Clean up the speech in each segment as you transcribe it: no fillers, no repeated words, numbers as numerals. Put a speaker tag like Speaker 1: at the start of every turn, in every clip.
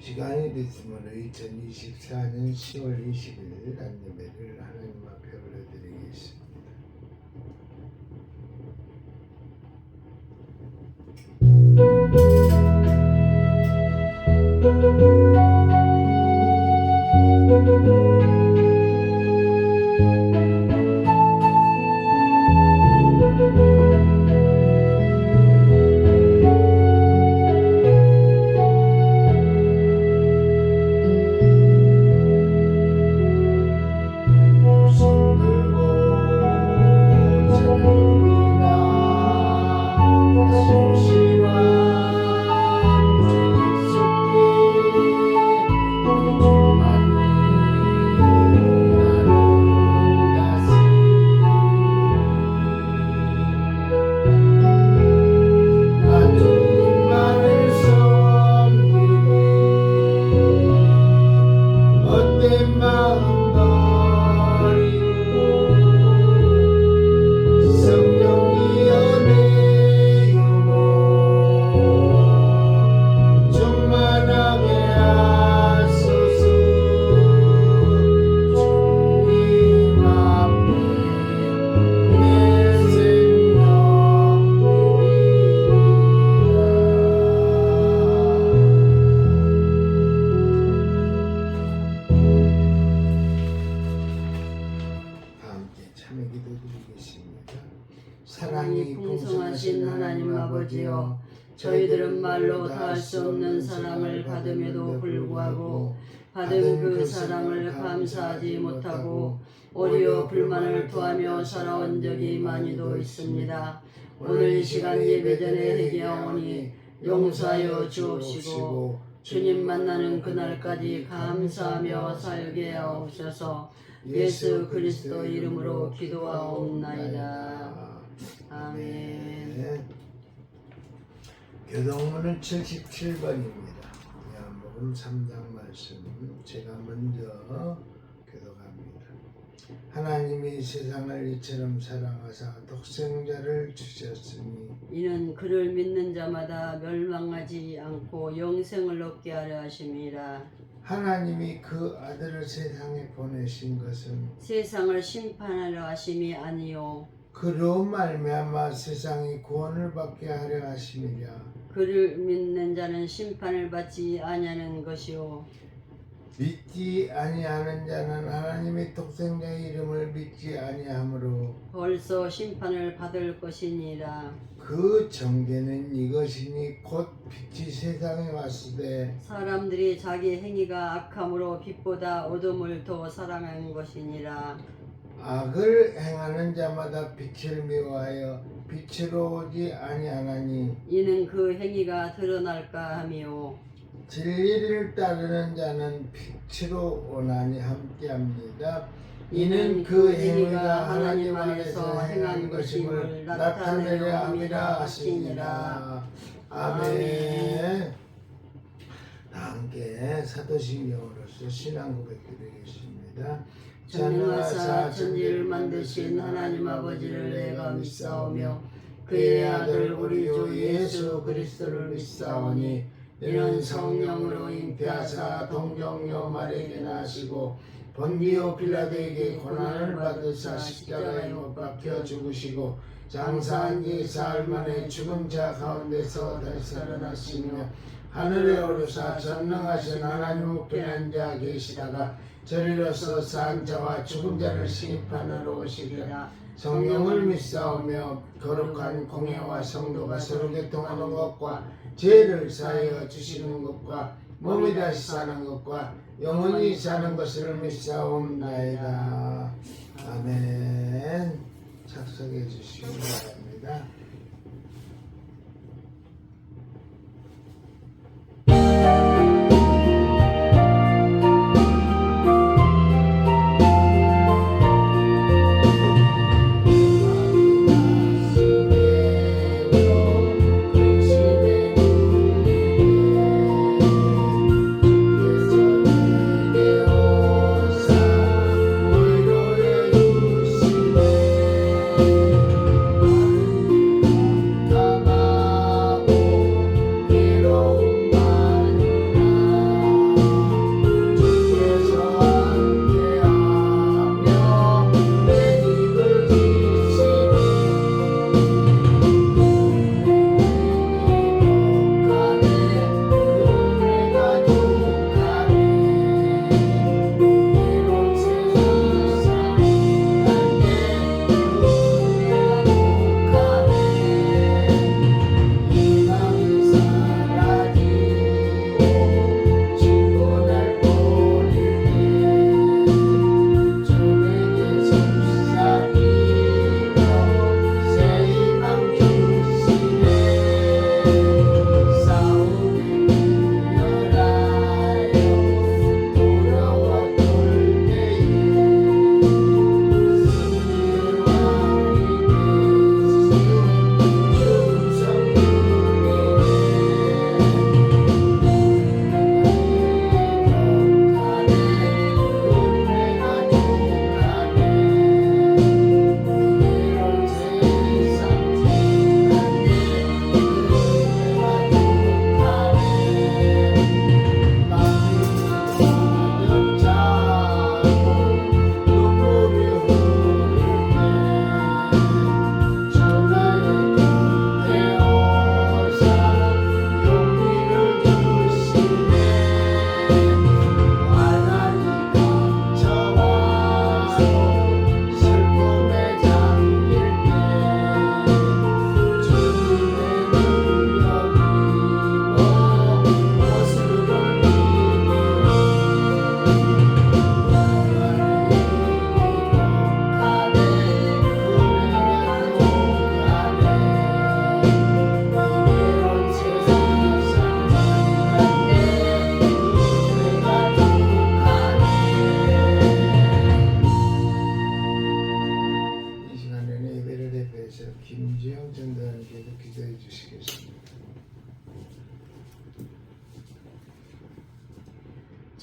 Speaker 1: 시간이 됐으므로 2024년 10월 20일 안예배를 하나님 앞에 올려드리겠습니다.
Speaker 2: 사랑이 풍성하신 하나님 아버지여, 저희들은 말로 다할 수 없는 사랑을 받음에도 불구하고 받은 그 사랑을 감사하지 못하고 오히려 불만을 토하며 살아온 적이 많이도 있습니다. 오늘 이 시간 예배 전에 회개하오니 용서하여 주옵시고 주님 만나는 그날까지 감사하며 살게 하옵소서. 예수 그리스도 이름으로 기도하옵나이다. 아멘.
Speaker 1: 교동문은 77번입니다. 요한복음 3장 말씀 제가 먼저 교독합니다. 하나님이 세상을 이처럼 사랑하사 독생자를 주셨으니
Speaker 2: 이는 그를 믿는 자마다 멸망하지 않고 영생을 얻게 하려 하심이라. 하나님이
Speaker 1: 그 아들을 세상에 보내신 것은
Speaker 2: 세상을 심판하려 하심이 아니요
Speaker 1: 그로 말미암아 세상이 구원을 받게 하려 하심이라.
Speaker 2: 그를 믿는 자는 심판을 받지 아니하는 것이요
Speaker 1: 믿지 아니하는 자는 하나님의 독생자의 이름을 믿지 아니하므로
Speaker 2: 벌써 심판을 받을 것이니라.
Speaker 1: 그 정죄는 이것이니 곧 빛이 세상에 왔으되
Speaker 2: 사람들이 자기 행위가 악함으로 빛보다 어둠을 더 사랑한 것이니라.
Speaker 1: 악을 행하는 자마다 빛을 미워하여 빛으로 오지 아니하나니
Speaker 2: 이는 그 행위가 드러날까 하며
Speaker 1: 진리를 따르는 자는 빛으로 오나니 함께합니다. 이는 그 행위가 하나님 안에서 행한 것임을 나타내려 함이라 하시니라. 아멘. 함께 사도신경으로서 신앙 고백드리겠습니다.
Speaker 2: 전능하사 천지를 만드신 하나님 아버지를 내가 믿사오며 그의 아들 우리 주 예수 그리스도를 믿사오니 이는 성령으로 잉태하사 동정녀 마리아에게 나시고 본디오 빌라도에게 고난을 받으사 십자가에 못 박혀 죽으시고 장사한 지 사흘 만에 죽은 자 가운데서 다시 살아나시며 하늘에 오르사 전능하신 하나님 우편에 앉아 계시다가 저리로서 산 자와 죽은 자를 심판하러 오시리라. 성령을 믿사오며 거룩한 공회와 성도가 서로 교통하는 것과 죄를 사하여 주시는 것과 몸이 다시 사는 것과 영원히 사는 것을 믿사옵나이다. 아멘. 착석해 주시기 바랍니다.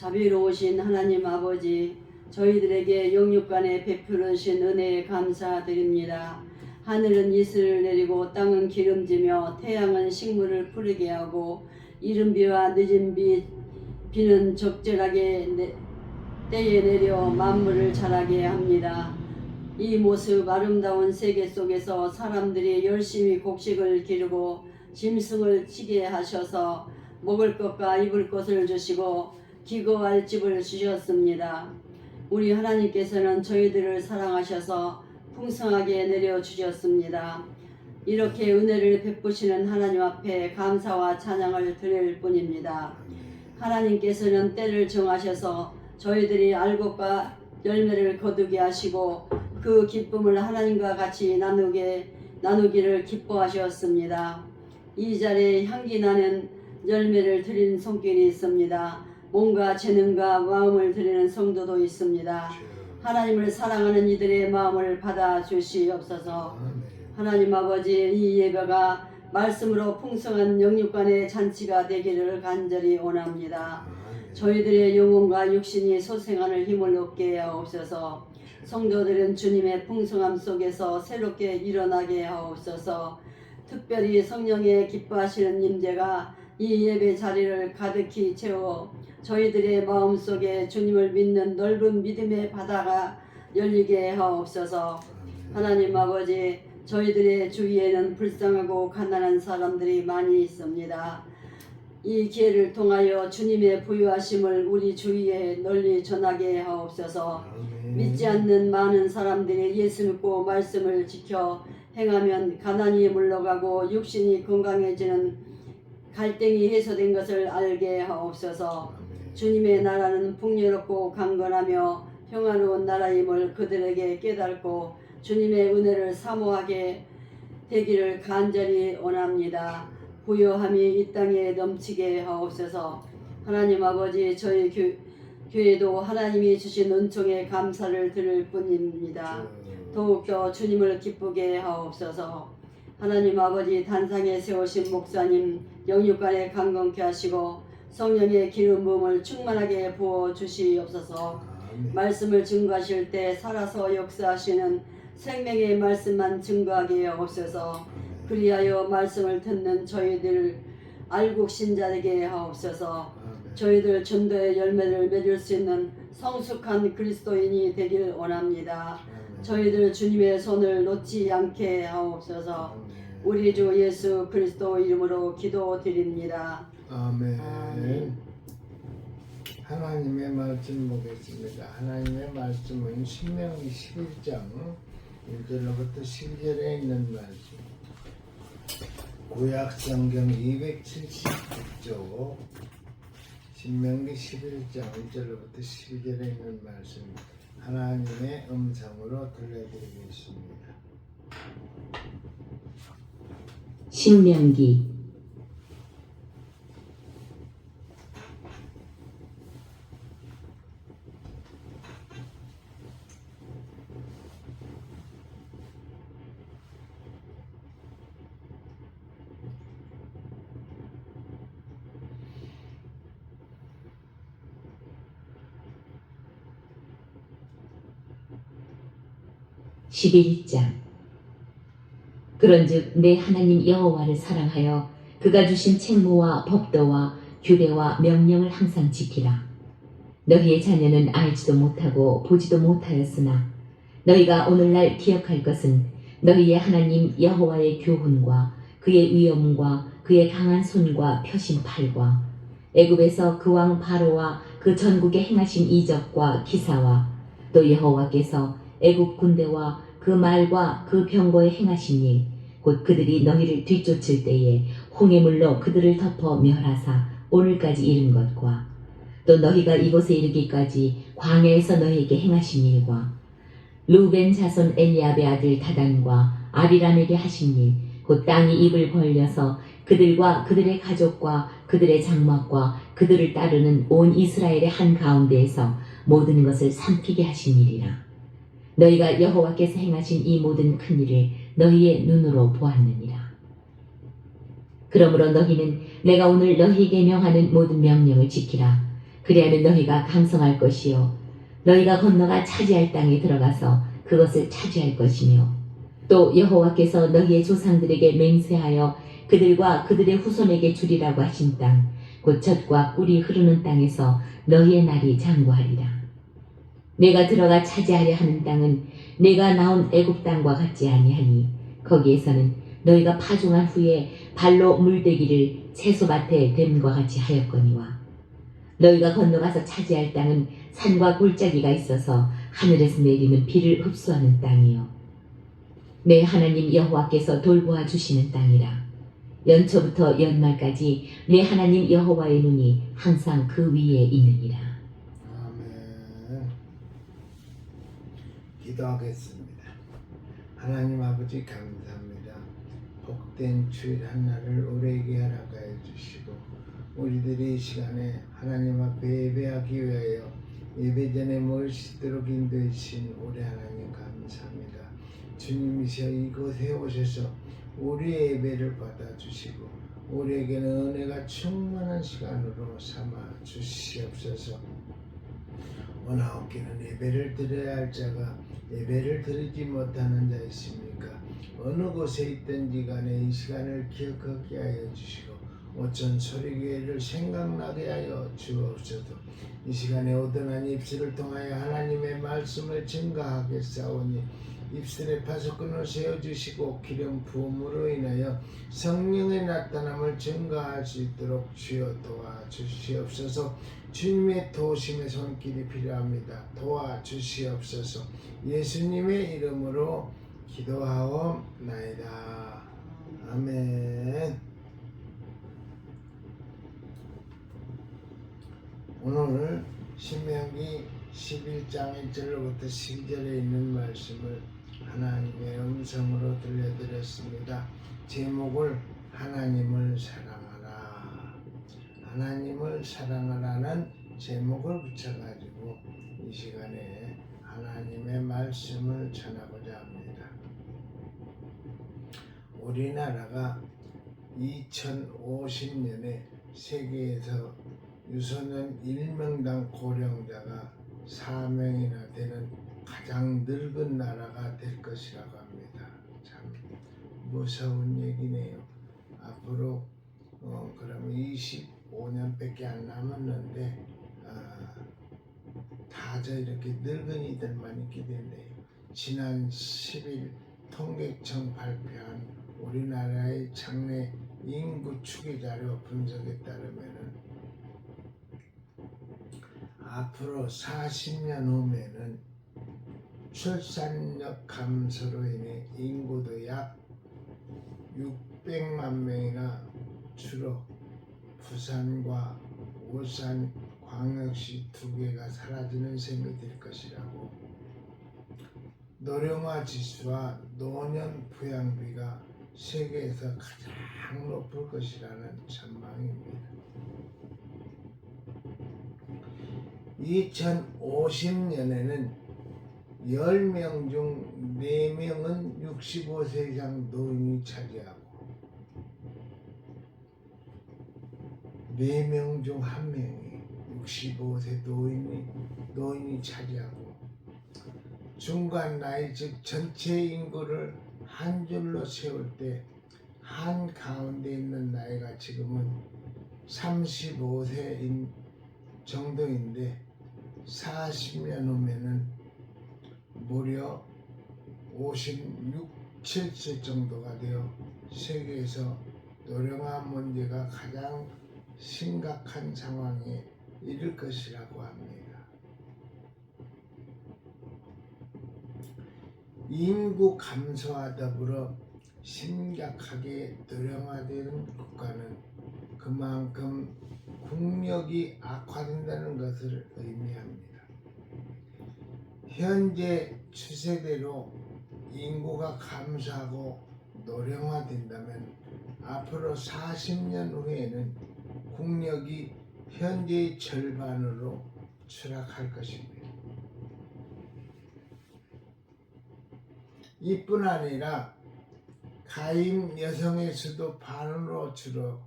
Speaker 2: 자비로우신 하나님 아버지, 저희들에게 영육간에 베풀으신 은혜에 감사드립니다. 하늘은 이슬을 내리고 땅은 기름지며 태양은 식물을 푸르게 하고 이른비와 늦은비는 적절하게 때에 내려 만물을 자라게 합니다. 이 모습 아름다운 세계 속에서 사람들이 열심히 곡식을 기르고 짐승을 치게 하셔서 먹을 것과 입을 것을 주시고 기거할 집을 주셨습니다. 우리 하나님께서는 저희들을 사랑하셔서 풍성하게 내려주셨습니다. 이렇게 은혜를 베푸시는 하나님 앞에 감사와 찬양을 드릴 뿐입니다. 하나님께서는 때를 정하셔서 저희들이 알곡과 열매를 거두게 하시고 그 기쁨을 하나님과 같이 나누기를 기뻐하셨습니다. 이 자리에 향기 나는 열매를 드리는 손길이 있습니다. 몸과 재능과 마음을 드리는 성도도 있습니다. 하나님을 사랑하는 이들의 마음을 받아 주시옵소서. 하나님 아버지, 이 예배가 말씀으로 풍성한 영육간의 잔치가 되기를 간절히 원합니다. 저희들의 영혼과 육신이 소생하는 힘을 얻게 하옵소서. 성도들은 주님의 풍성함 속에서 새롭게 일어나게 하옵소서. 특별히 성령의 기뻐하시는 임재가 이 예배 자리를 가득히 채워 저희들의 마음속에 주님을 믿는 넓은 믿음의 바다가 열리게 하옵소서. 하나님 아버지, 저희들의 주위에는 불쌍하고 가난한 사람들이 많이 있습니다. 이 기회를 통하여 주님의 부유하심을 우리 주위에 널리 전하게 하옵소서. 믿지 않는 많은 사람들이 예수 믿고 말씀을 지켜 행하면 가난이 물러가고 육신이 건강해지는 갈등이 해소된 것을 알게 하옵소서. 주님의 나라는 풍요롭고 강건하며 평화로운 나라임을 그들에게 깨닫고 주님의 은혜를 사모하게 되기를 간절히 원합니다. 부요함이 이 땅에 넘치게 하옵소서. 하나님 아버지, 저희 교회도 하나님이 주신 은총에 감사를 드릴 뿐입니다. 더욱더 주님을 기쁘게 하옵소서. 하나님 아버지, 단상에 세우신 목사님 영육간에 강건케 하시고 성령의 기름 부음을 충만하게 부어 주시옵소서. 말씀을 증거하실 때 살아서 역사하시는 생명의 말씀만 증거하게 하옵소서. 그리하여 말씀을 듣는 저희들 알곡 신자에게 하옵소서. 저희들 전도의 열매를 맺을 수 있는 성숙한 그리스도인이 되길 원합니다. 저희들 주님의 손을 놓지 않게 하옵소서. 우리 주 예수 그리스도 이름으로 기도드립니다.
Speaker 1: 아멘. 하나님의 말씀 보겠습니다. 하나님의 말씀은 신명기 11장 1절로부터 12절에 있는 말씀. 구약 성경 276조 신명기 11장 1절로부터 12절에 있는 말씀. 하나님의 음성으로 들려드리겠습니다.
Speaker 3: 신명기 11장. 그런즉 내 하나님 여호와를 사랑하여 그가 주신 책무와 법도와 규례와 명령을 항상 지키라. 너희의 자녀는 알지도 못하고 보지도 못하였으나 너희가 오늘날 기억할 것은 너희의 하나님 여호와의 교훈과 그의 위엄과 그의 강한 손과 펴신 팔과 애굽에서 그 왕 바로와 그 전국에 행하신 이적과 기사와 또 여호와께서 애굽 군대와 그 말과 그 병거에 행하신 일, 곧 그들이 너희를 뒤쫓을 때에 홍해물로 그들을 덮어 멸하사 오늘까지 이른 것과 또 너희가 이곳에 이르기까지 광야에서 너희에게 행하신 일과 루벤 자손 엘리압의 아들 다단과 아비람에게 하신 일, 곧 땅이 입을 벌려서 그들과 그들의 가족과 그들의 장막과 그들을 따르는 온 이스라엘의 한 가운데에서 모든 것을 삼키게 하신 일이라. 너희가 여호와께서 행하신 이 모든 큰 일을 너희의 눈으로 보았느니라. 그러므로 너희는 내가 오늘 너희에게 명하는 모든 명령을 지키라. 그리하면 너희가 강성할 것이요 너희가 건너가 차지할 땅에 들어가서 그것을 차지할 것이며 또 여호와께서 너희의 조상들에게 맹세하여 그들과 그들의 후손에게 주리라고 하신 땅 곧 젖과 꿀이 흐르는 땅에서 너희의 날이 장구하리라. 내가 들어가 차지하려 하는 땅은 내가 나온 애굽 땅과 같지 아니하니 거기에서는 너희가 파종한 후에 발로 물대기를 채소밭에 됨과 같이 하였거니와 너희가 건너가서 차지할 땅은 산과 골짜기가 있어서 하늘에서 내리는 비를 흡수하는 땅이요 내 하나님 여호와께서 돌보아 주시는 땅이라. 연초부터 연말까지 내 하나님 여호와의 눈이 항상 그 위에 있느니라.
Speaker 1: 아멘. 기도하겠습니다. 하나님 아버지 감사합니다. 복된 주일 한날을 우리에게 허락하여 주시고 우리들이 이 시간에 하나님 앞에 예배하기 위하여 예배전에 모이시도록 인도해 주신 우리 하나님 감사합니다. 주님이셔 이곳에 오셔서 우리의 예배를 받아주시고 우리에게는 은혜가 충만한 시간으로 삼아 주시옵소서. 오나옵기는 예배를 드려야 할 자가 예배를 드리지 못하는 자 있습니까? 어느 곳에 있든지 간에 이 시간을 기억하게 하여 주시고 오천 소리교회를 생각나게 하여 주옵소서. 이 시간에 오든한 입술을 통하여 하나님의 말씀을 증거하겠사오니 입술에 파수꾼을 세워주시고 기름 부음으로 인하여 성령의 나타남을 증거할 수 있도록 주여 도와주시옵소서. 주님의 도우심의 손길이 필요합니다. 도와주시옵소서. 예수님의 이름으로 기도하옵나이다. 아멘. 오늘 신명기 11장 1절로부터 12절에 있는 말씀을 하나님의 음성으로 들려드렸습니다. 제목을 하나님을 사랑하라. 하나님을 사랑하라는 제목을 붙여가지고 이 시간에 하나님의 말씀을 전하고자 합니다. 우리나라가 2050년에 세계에서 유소년 1명당 고령자가 4명이나 되는 가장 늙은 나라가 될 것이라고 합니다. 참 무서운 얘기네요. 앞으로 그러면 25년밖에 안 남았는데 다저 이렇게 늙은이들만 있게 됐네요. 지난 10일 통계청 발표한 우리나라의 장래 인구 추계 자료 분석에 따르면은 앞으로 40년 후면은 출산력 감소로 인해 인구도 약 600만 명이나 줄어 부산과 울산 광역시 두 개가 사라지는 셈이 될 것이라고 노령화 지수와 노년 부양비가 세계에서 가장 높을 것이라는 전망입니다. 2050년에는 10명 중 4명은 65세 이상 노인이 차지하고 4명 중 1명이 65세 노인이 차지하고 중간 나이 즉 전체 인구를 한 줄로 세울 때 한 가운데 있는 나이가 지금은 35세인 정도인데 40년 후면은 무려 56, 7세 정도가 되어 세계에서 노령화 문제가 가장 심각한 상황에 이를 것이라고 합니다. 인구 감소와 더불어 심각하게 노령화되는 국가는 그만큼 국력이 악화된다는 것을 의미합니다. 현재 추세대로 인구가 감소하고 노령화된다면 앞으로 40년 후에는 국력이 현재의 절반으로 추락할 것입니다. 이뿐 아니라 가임 여성의 수도 반으로 줄어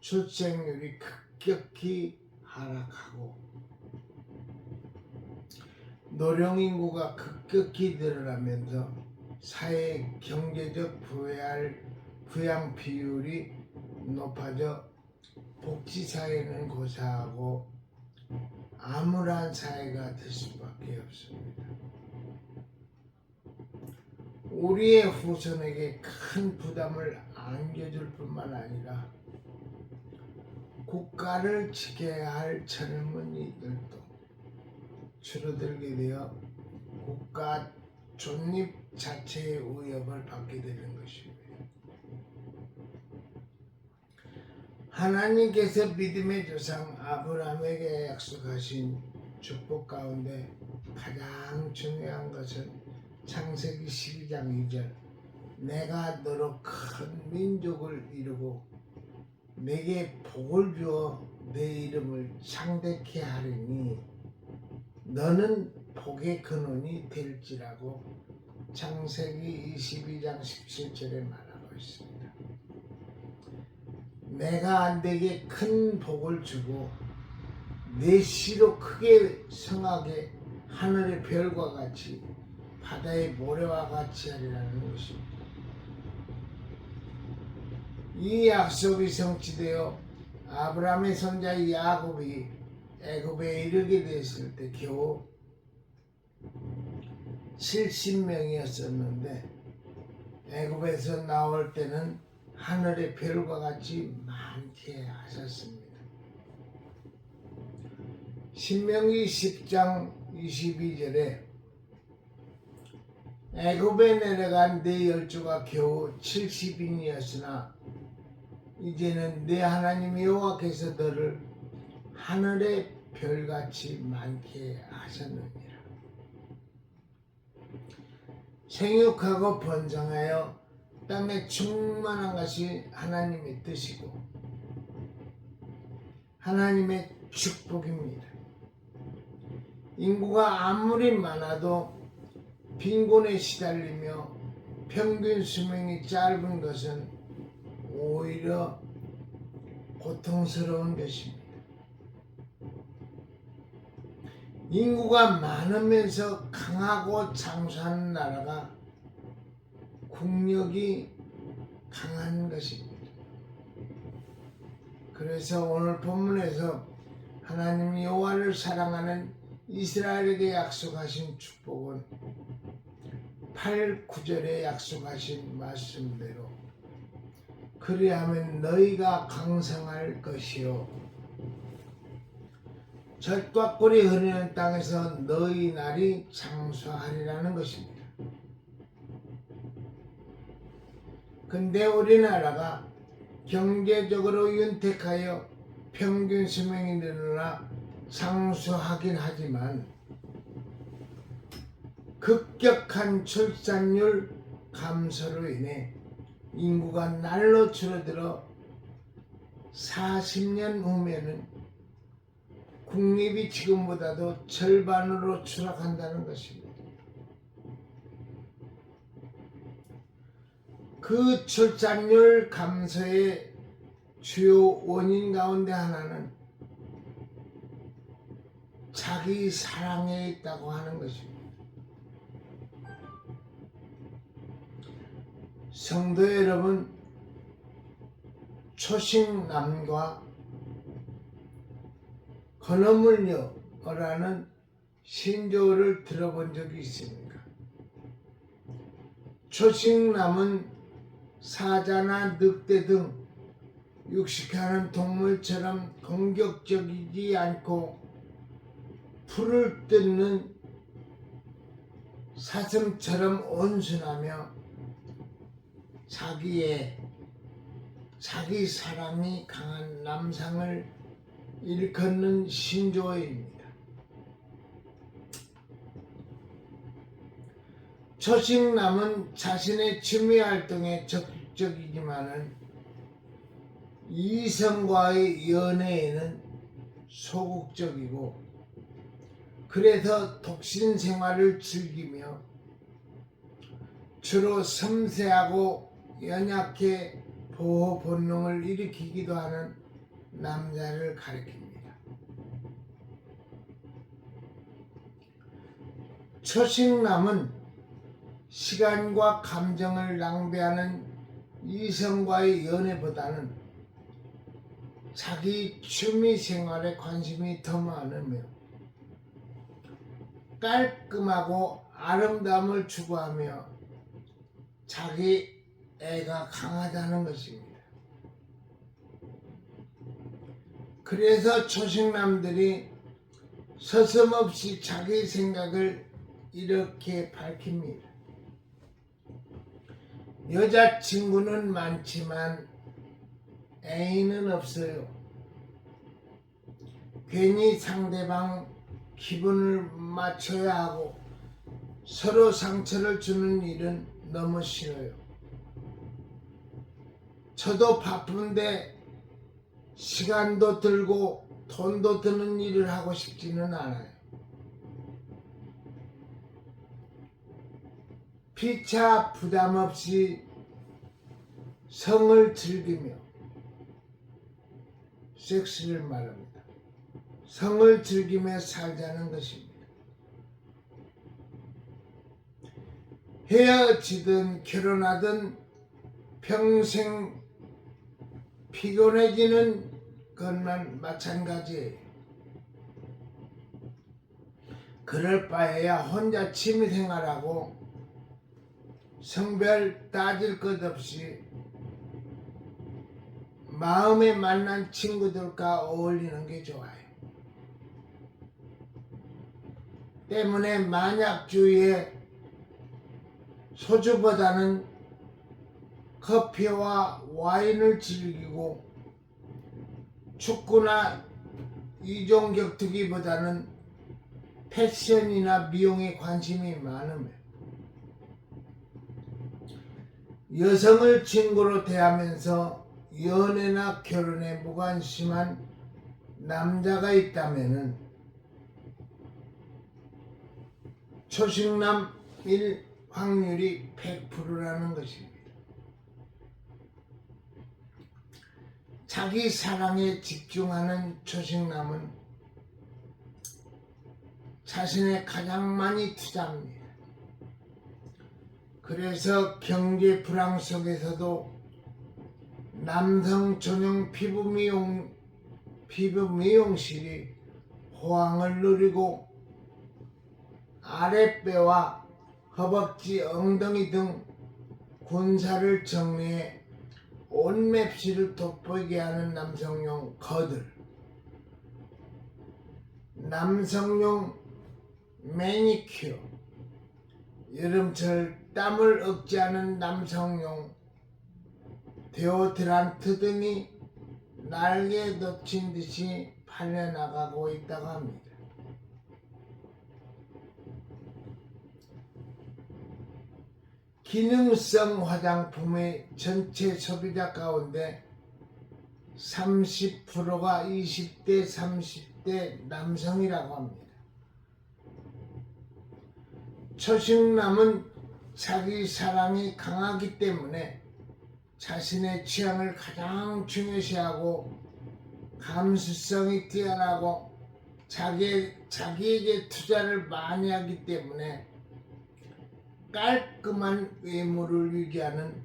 Speaker 1: 출생률이 급격히 하락하고 노령인구가 급격히 늘어나면서 사회 경제적 부양 비율이 높아져 복지사회는 고사하고 암울한 사회가 될 수밖에 없습니다. 우리의 후손에게 큰 부담을 안겨줄 뿐만 아니라 국가를 지켜야 할 젊은이들도 줄어들게 되어 국가 존립 자체의 위협을 받게 되는 것입니다. 하나님께서 믿음의 조상 아브라함에게 약속하신 축복 가운데 가장 중요한 것은 창세기 12장 2절 내가 너로 큰 민족을 이루고 내게 복을 주어 내 이름을 창대케 하리니 너는 복의 근원이 될지라고 창세기 22장 17절에 말하고 있습니다. 내가 내게 큰 복을 주고 내 씨로 크게 성하게 하늘의 별과 같이 바다의 모래와 같이 하리라는 것입니다. 이 약속이 성취되어 아브라함의 손자 야곱이 애굽에 이르게 됐을 때 겨우 70명이었었는데 애굽에서 나올 때는 하늘의 별과 같이 많게 하셨습니다. 신명기 10장 22절에 애굽에 내려간 네 열조가 겨우 70인이었으나 이제는 내 하나님 여호와께서 너를 하늘의 별같이 많게 하셨느니라. 생육하고 번성하여 땅에 충만한 것이 하나님의 뜻이고 하나님의 축복입니다. 인구가 아무리 많아도 빈곤에 시달리며 평균 수명이 짧은 것은 오히려 고통스러운 것입니다. 인구가 많으면서 강하고 장수하는 나라가 국력이 강한 것입니다. 그래서 오늘 본문에서 하나님 여호와를 사랑하는 이스라엘에게 약속하신 축복은 8, 9절에 약속하신 말씀대로 그리하면 너희가 강성할 것이요 젖과 꿀이 흐르는 땅에서 너희 날이 장수하리라는 것입니다. 근데 우리나라가 경제적으로 윤택하여 평균 수명이 늘어나 장수하긴 하지만 급격한 출산율 감소로 인해 인구가 날로 줄어들어 40년 후면은 국립이 지금보다도 절반으로 추락한다는 것입니다. 그 출산율 감소의 주요 원인 가운데 하나는 자기 사랑에 있다고 하는 것입니다. 성도 여러분, 초식남과 건어물녀라는 신조어를 들어본 적이 있습니까? 초식남은 사자나 늑대 등 육식하는 동물처럼 공격적이지 않고 풀을 뜯는 사슴처럼 온순하며 자기 사랑이 강한 남상을 일컫는 신조어입니다. 초식남은 자신의 취미 활동에 적극적이지만은 이성과의 연애에는 소극적이고 그래서 독신 생활을 즐기며 주로 섬세하고 연약해 보호 본능을 일으키기도 하는 남자를 가리킵니다. 초식남은 시간과 감정을 낭비하는 이성과의 연애보다는 자기 취미 생활에 관심이 더 많으며 깔끔하고 아름다움을 추구하며 자기 애가 강하다는 것입니다. 그래서 초식남들이 서슴없이 자기 생각을 이렇게 밝힙니다. 여자친구는 많지만 애인은 없어요. 괜히 상대방 기분을 맞춰야 하고 서로 상처를 주는 일은 너무 싫어요. 저도 바쁜데 시간도 들고 돈도 드는 일을 하고 싶지는 않아요. 피차 부담 없이 성을 즐기며 섹스를 말합니다. 성을 즐기며 살자는 것입니다. 헤어지든 결혼하든 평생 피곤해지는 것만 마찬가지예요. 그럴 바에야 혼자 취미생활하고 성별 따질 것 없이 마음에 만난 친구들과 어울리는 게 좋아요. 때문에 만약주의에 소주보다는 커피와 와인을 즐기고 축구나 이종 격투기보다는 패션이나 미용에 관심이 많으며 여성을 친구로 대하면서 연애나 결혼에 무관심한 남자가 있다면은 초식남일 확률이 100%라는 것입니다. 자기 사랑에 집중하는 초식남은 자신에 가장 많이 투자합니다. 그래서 경제 불황 속에서도 남성 전용 피부 미용실이 호황을 누리고 아랫배와 허벅지, 엉덩이 등 군살을 정리해 옷맵시를 돋보이게 하는 남성용 거들, 남성용 매니큐어, 여름철 땀을 억제하는 남성용 데오드란트 등이 날개 덮친 듯이 팔려나가고 있다고 합니다. 기능성 화장품의 전체 소비자 가운데 30%가 20대, 30대 남성이라고 합니다. 초식남은 자기 사랑이 강하기 때문에 자신의 취향을 가장 중요시하고 감수성이 뛰어나고 자기에게 투자를 많이 하기 때문에 깔끔한 외모를 유지하는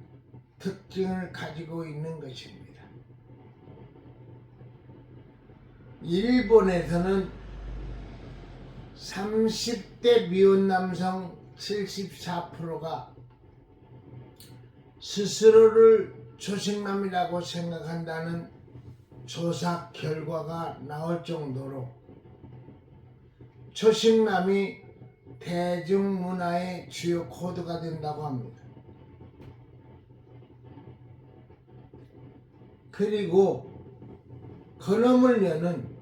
Speaker 1: 특징을 가지고 있는 것입니다. 일본에서는 30대 미혼 남성 74%가 스스로를 초식남이라고 생각한다는 조사 결과가 나올 정도로 초식남이 대중문화의 주요 코드가 된다고 합니다. 그리고 그놈을 여는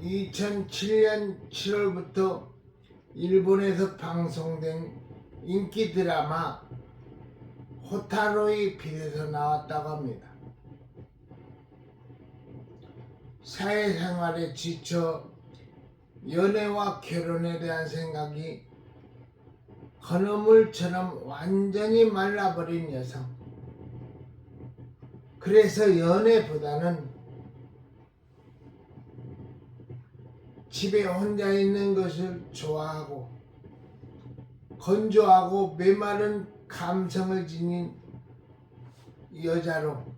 Speaker 1: 2007년 7월부터 일본에서 방송된 인기 드라마 호타루의 빛에서 나왔다고 합니다. 사회생활에 지쳐 연애와 결혼에 대한 생각이 건어물처럼 완전히 말라버린 여성. 그래서 연애보다는 집에 혼자 있는 것을 좋아하고 건조하고 메마른 감성을 지닌 여자로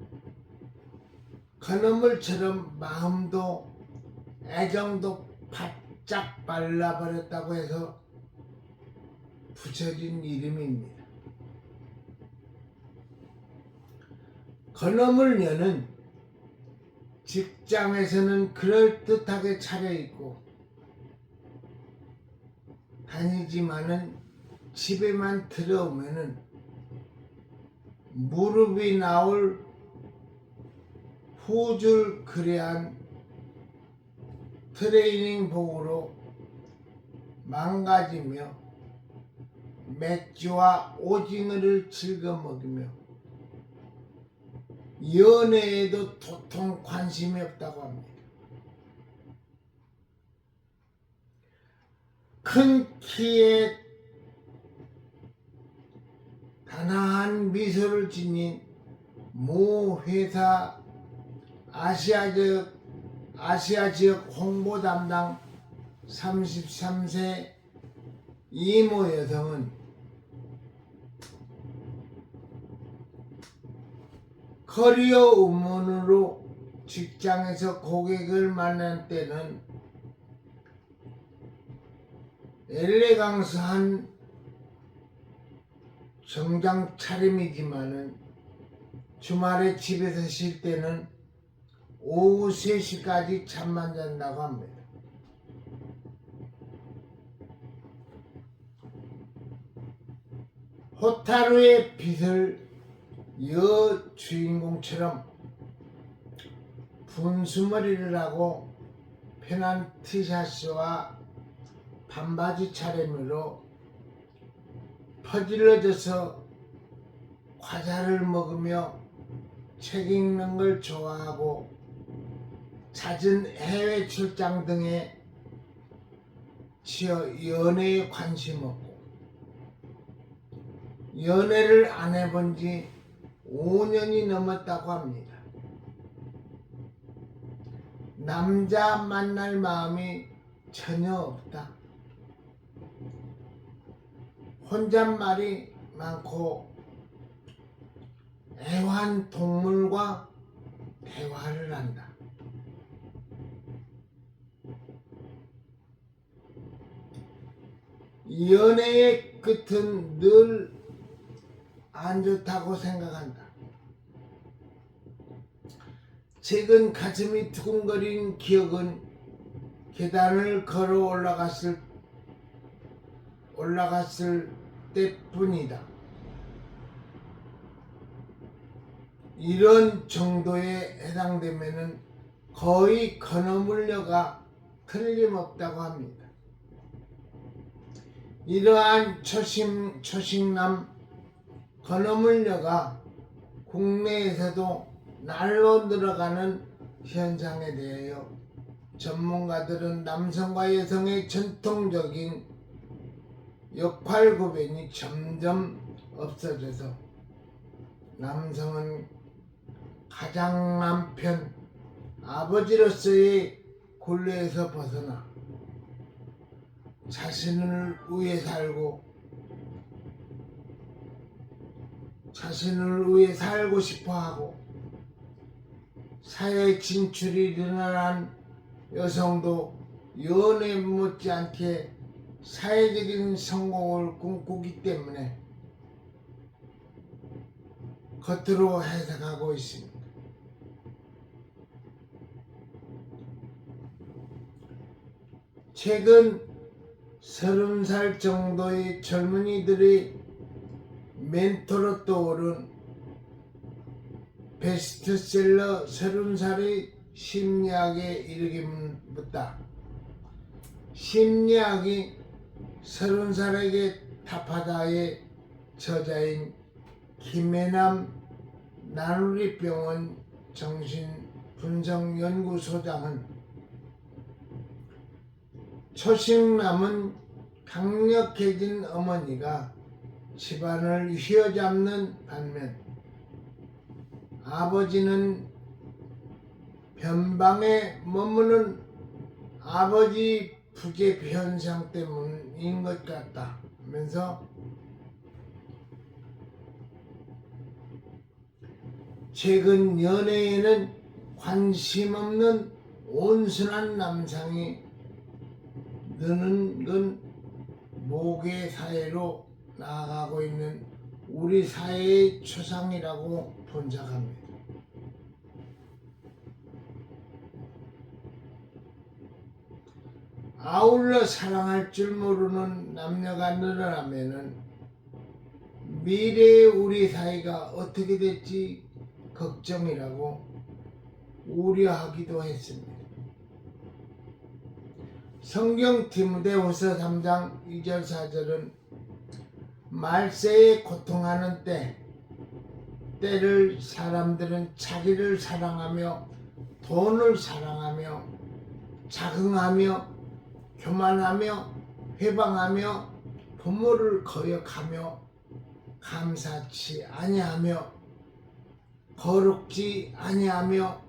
Speaker 1: 그놈을처럼 마음도 애정도 바짝 말라버렸다고 해서 붙여진 이름입니다. 그놈을 여는 직장에서는 그럴듯하게 차려입고 다니지만은 집에만 들어오면은 무릎이 나올 후줄 그레한 트레이닝복으로 망가지며 맥주와 오징어를 즐겨 먹이며 연애에도 도통 관심이 없다고 합니다. 큰 키에 단아한 미소를 지닌 모 회사 아시아 지역 홍보 담당 33세 이모 여성은 커리어 우먼으로 직장에서 고객을 만날 때는 엘레강스한 정장 차림이지만은 주말에 집에서 쉴 때는 오후 3시까지 잠만 잔다고 합니다. 호타루의 빛을 여주인공처럼 분수머리를 하고 편한 티셔츠와 반바지 차림으로 퍼질러져서 과자를 먹으며 책 읽는 걸 좋아하고 잦은 해외 출장 등에 치여 연애에 관심 없고 연애를 안 해본 지 5년이 넘었다고 합니다. 남자 만날 마음이 전혀 없다. 혼잣말이 많고 애완동물과 대화를 한다. 연애의 끝은 늘 안 좋다고 생각한다. 최근 가슴이 두근거린 기억은 계단을 걸어 올라갔을 때뿐이다. 이런 정도에 해당되면은 거의 건어물녀가 틀림없다고 합니다. 이러한 초식남 건어물녀가 국내에서도 날로 늘어가는 현상에 대하여 전문가들은 남성과 여성의 전통적인 역할 구분이 점점 없어져서 남성은 가장 남편, 아버지로서의 굴레에서 벗어나 자신을 위해 살고 싶어하고 사회 진출이 늘어난 여성도 연애 못지않게 사회적인 성공을 꿈꾸기 때문에 겉으로 해석하고 있습니다. 최근 30살 정도의 젊은이들의 멘토로 떠오른 베스트셀러 30살의 심리학에 이르기부터 심리학이 30살에게 답하다의 저자인 김해남 나누리병원 정신분석연구소장은 초식남은 강력해진 어머니가 집안을 휘어잡는 반면 아버지는 변방에 머무는 아버지 부재 현상 때문인 것 같다. 하면서 최근 연애에는 관심 없는 온순한 남성이 느는 건 모계 사회로 나아가고 있는 우리 사회의 초상이라고 본작합니다. 아울러 사랑할 줄 모르는 남녀가 늘어나면은 미래의 우리 사회가 어떻게 될지 걱정이라고 우려하기도 했습니다. 성경 디모데후서 3장 2절 4절은 말세에 고통하는 때를 사람들은 자기를 사랑하며 돈을 사랑하며 자긍하며 교만하며 회방하며 부모를 거역하며 감사치 아니하며 거룩지 아니하며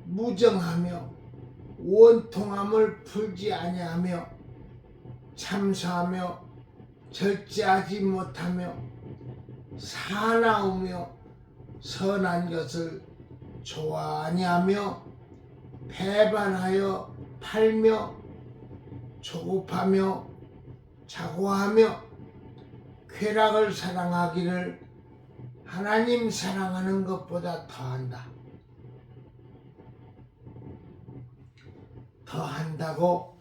Speaker 1: 무정하며 원통함을 풀지 아니하며 참소하며 절제하지 못하며 사나우며 선한 것을 좋아 아니하며 배반하여 팔며 조급하며 자고하며 쾌락을 사랑하기를 하나님 사랑하는 것보다 더한다고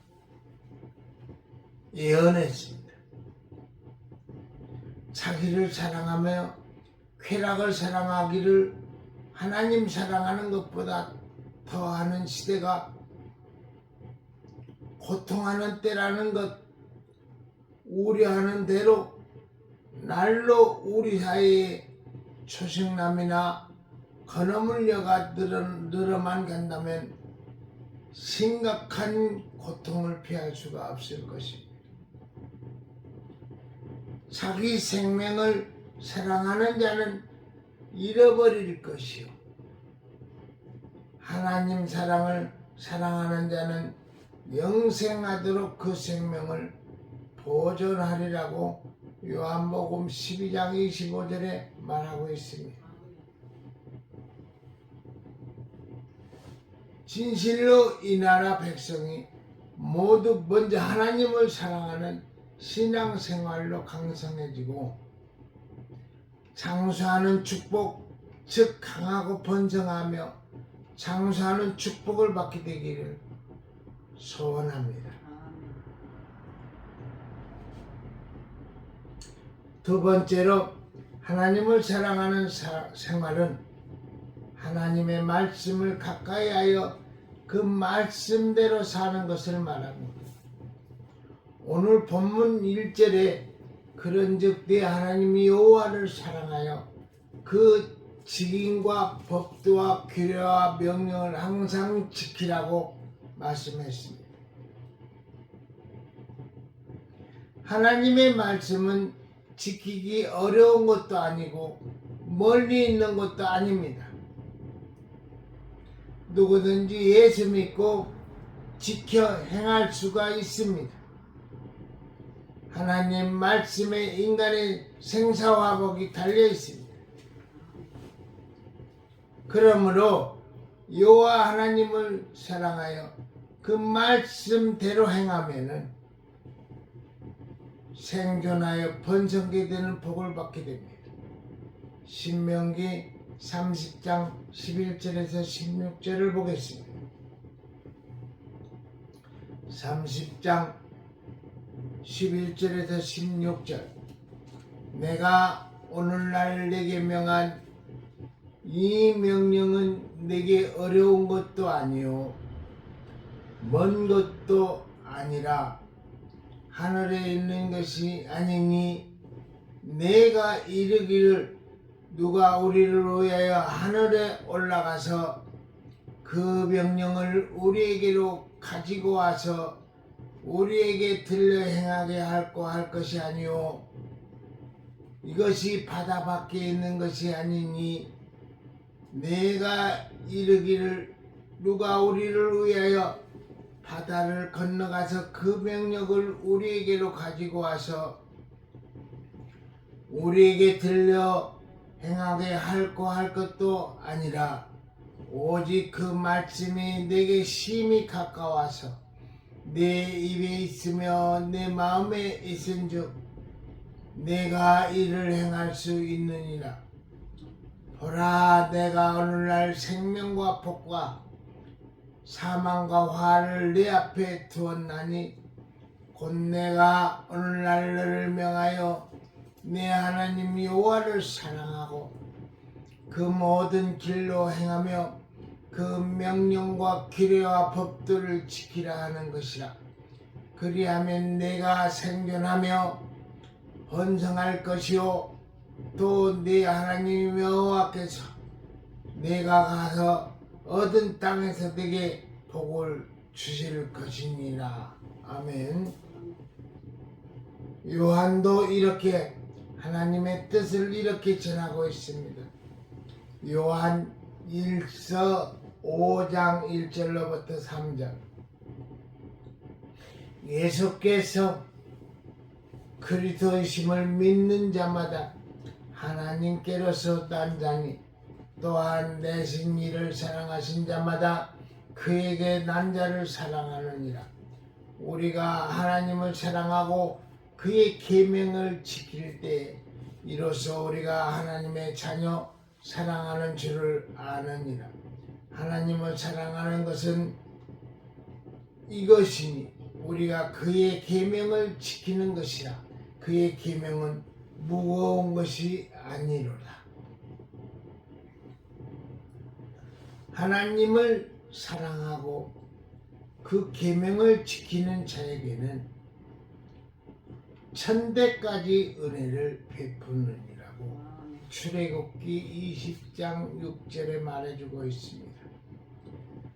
Speaker 1: 예언했습니다. 자기를 사랑하며 쾌락을 사랑하기를 하나님 사랑하는 것보다 더하는 시대가 고통하는 때라는 것 우려하는 대로 날로 우리 사회에 초식남이나 건어물녀가 늘어만 간다면 심각한 고통을 피할 수가 없을 것입니다. 자기 생명을 사랑하는 자는 잃어버릴 것이요 하나님 사랑을 사랑하는 자는 영생하도록 그 생명을 보존하리라고 요한복음 12장 25절에 말하고 있습니다. 진실로 이 나라 백성이 모두 먼저 하나님을 사랑하는 신앙생활로 강성해지고 장수하는 축복, 즉 강하고 번성하며 장수하는 축복을 받게 되기를 소원합니다. 두 번째로 하나님을 사랑하는 생활은 하나님의 말씀을 가까이 하여 그 말씀대로 사는 것을 말합니다. 오늘 본문 1절에 그런즉 내 하나님이 여호와를 사랑하여 그 직인과 법도와 규례와 명령을 항상 지키라고 말씀했습니다. 하나님의 말씀은 지키기 어려운 것도 아니고 멀리 있는 것도 아닙니다. 누구든지 예수 믿고 지켜 행할 수가 있습니다. 하나님 말씀에 인간의 생사화복이 달려 있습니다. 그러므로 여호와 하나님을 사랑하여 그 말씀대로 행하면은 생존하여 번성게 되는 복을 받게 됩니다. 신명기 30장 11절에서 16절을 보겠습니다. 30장 11절에서 16절 내가 오늘날 내게 명한 이 명령은 내게 어려운 것도 아니요 먼 것도 아니라 하늘에 있는 것이 아니니 내가 이르기를 누가 우리를 위하여 하늘에 올라가서 그 명령을 우리에게로 가지고 와서 우리에게 들려 행하게 할 것이 아니요 이것이 바다 밖에 있는 것이 아니니 내가 이르기를 누가 우리를 위하여 바다를 건너가서 그 명령을 우리에게로 가지고 와서 우리에게 들려 행하게 할 것도 아니라 오직 그 말씀이 내게 심히 가까워서 내 입에 있으며 내 마음에 있은즉 내가 이를 행할 수 있느니라. 보라, 내가 오늘날 생명과 복과 사망과 화를 내 앞에 두었나니 곧 내가 오늘날 너를 명하여 내 하나님 여호와를 사랑하고 그 모든 길로 행하며 그 명령과 규례와 법도를 지키라 하는 것이라. 그리하면 내가 생존하며 번성할 것이요 또 네 하나님 여호와께서 내가 가서 얻은 땅에서 내게 복을 주실 것이니라. 아멘. 요한도 이렇게 하나님의 뜻을 이렇게 전하고 있습니다. 요한 1서 5장 1절로부터 3절. 예수께서 그리스도이심을 믿는 자마다 하나님께로서 난 자니 또한 내신 이를 사랑하신 자마다 그에게 난 자를 사랑하느니라. 우리가 하나님을 사랑하고 그의 계명을 지킬 때 이로써 우리가 하나님의 자녀 사랑하는 줄을 아느니라. 하나님을 사랑하는 것은 이것이니 우리가 그의 계명을 지키는 것이라. 그의 계명은 무거운 것이 아니로라. 하나님을 사랑하고 그 계명을 지키는 자에게는 천대까지 은혜를 베푸느니라고 출애굽기 20장 6절에 말해주고 있습니다.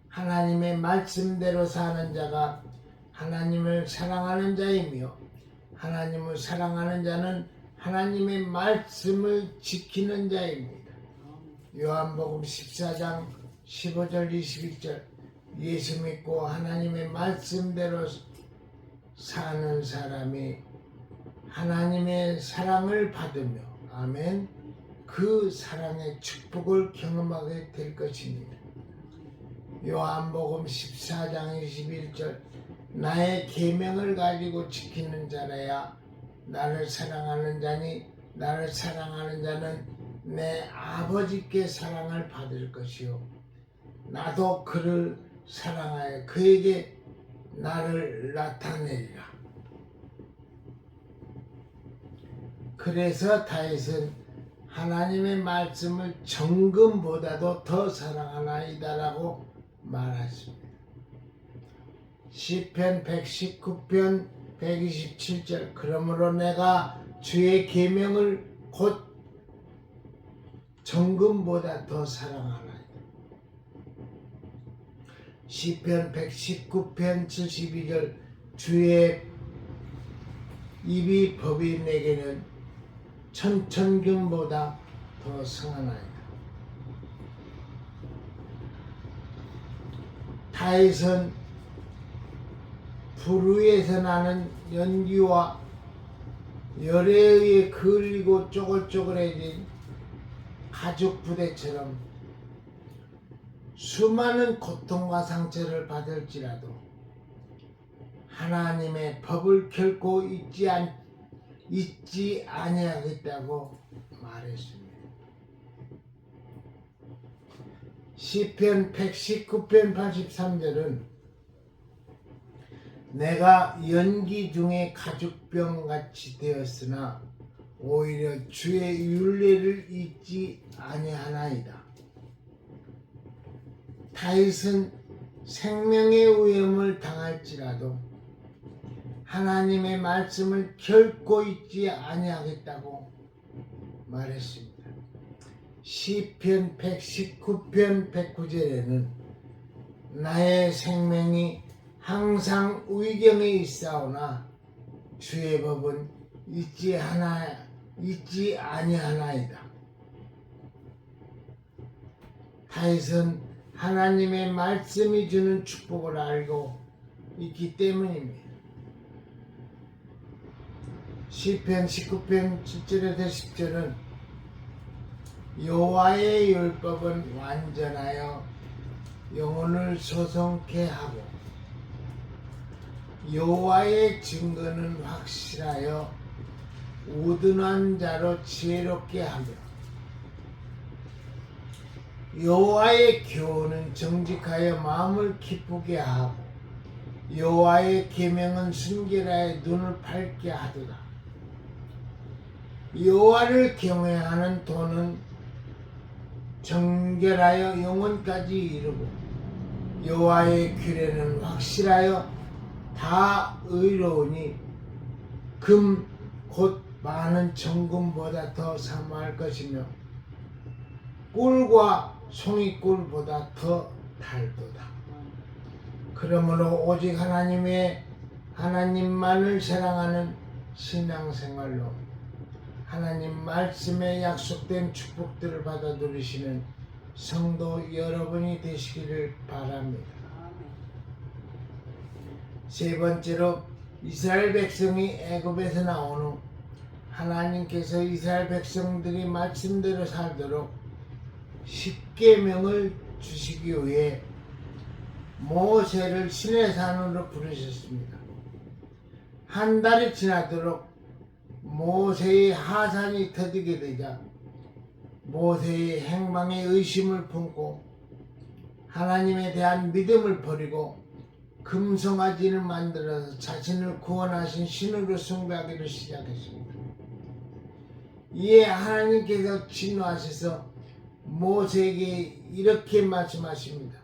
Speaker 1: 하나님의 말씀대로 사는 자가 하나님을 사랑하는 자이며 하나님을 사랑하는 자는 하나님의 말씀을 지키는 자입니다. 요한복음 14장 15절 21절. 예수 믿고 하나님의 말씀대로 사는 사람이 하나님의 사랑을 받으며 아멘, 그 사랑의 축복을 경험하게 될 것입니다. 요한복음 14장 21절. 나의 계명을 가지고 지키는 자라야 나를 사랑하는 자니 나를 사랑하는 자는 내 아버지께 사랑을 받을 것이요 나도 그를 사랑하여 그에게 나를 나타내리라. 그래서 다윗은 하나님의 말씀을 정금보다도 더 사랑하나이다라고 말했습니다. 시편 119편 127절. 그러므로 내가 주의 계명을 곧 정금보다 더 사랑하나이다. 시편 119편 72절. 주의 입이 법이 내게는 천천금보다 더 성하나이다. 다윗은 불 위에서 나는 연기와 열에 의해 그을리고 쪼글쪼글해진 가죽 부대처럼 수많은 고통과 상처를 받을지라도 하나님의 법을 결코 잊지 아니하겠다고 말했습니다. 시편 119편 83절은 내가 연기 중에 가죽병같이 되었으나 오히려 주의 율례를 잊지 아니하나이다. 다윗은 생명의 위험을 당할지라도 하나님의 말씀을 결코 잊지 아니하겠다고 말했습니다. 시편 119편 109절에는 나의 생명이 항상 위경에 있사오나 주의 법은 잊지 아니하나이다. 다윗은 하나님의 말씀이 주는 축복을 알고 있기 때문입니다. 시편 19편 7절에서 10절은 여호와의 율법은 완전하여 영혼을 소성케 하고 여호와의 증거는 확실하여 우둔한 자로 지혜롭게 하며 여호와의 교훈은 정직하여 마음을 기쁘게 하고 여호와의 계명은 순결하여 눈을 밝게 하도다. 여호와를 경외하는 도는 정결하여 영혼까지 이르고 여호와의 규례는 확실하여 다 의로우니 금 곧 많은 정금보다 더 사모할 것이며 꿀과 송이꿀보다 더 달도다. 그러므로 오직 하나님만을 사랑하는 신앙생활로 하나님 말씀에 약속된 축복들을 받아 누리시는 성도 여러분이 되시기를 바랍니다. 세 번째로 이스라엘 백성이 애굽에서 나온 후 하나님께서 이스라엘 백성들이 말씀대로 살도록 십계명을 주시기 위해 모세를 시내산으로 부르셨습니다. 한 달이 지나도록 모세의 하산이 터지게 되자 모세의 행방에 의심을 품고 하나님에 대한 믿음을 버리고 금송아지를 만들어서 자신을 구원하신 신으로 숭배하기를 시작했습니다. 이에 하나님께서 진노하셔서 모세에게 이렇게 말씀하십니다.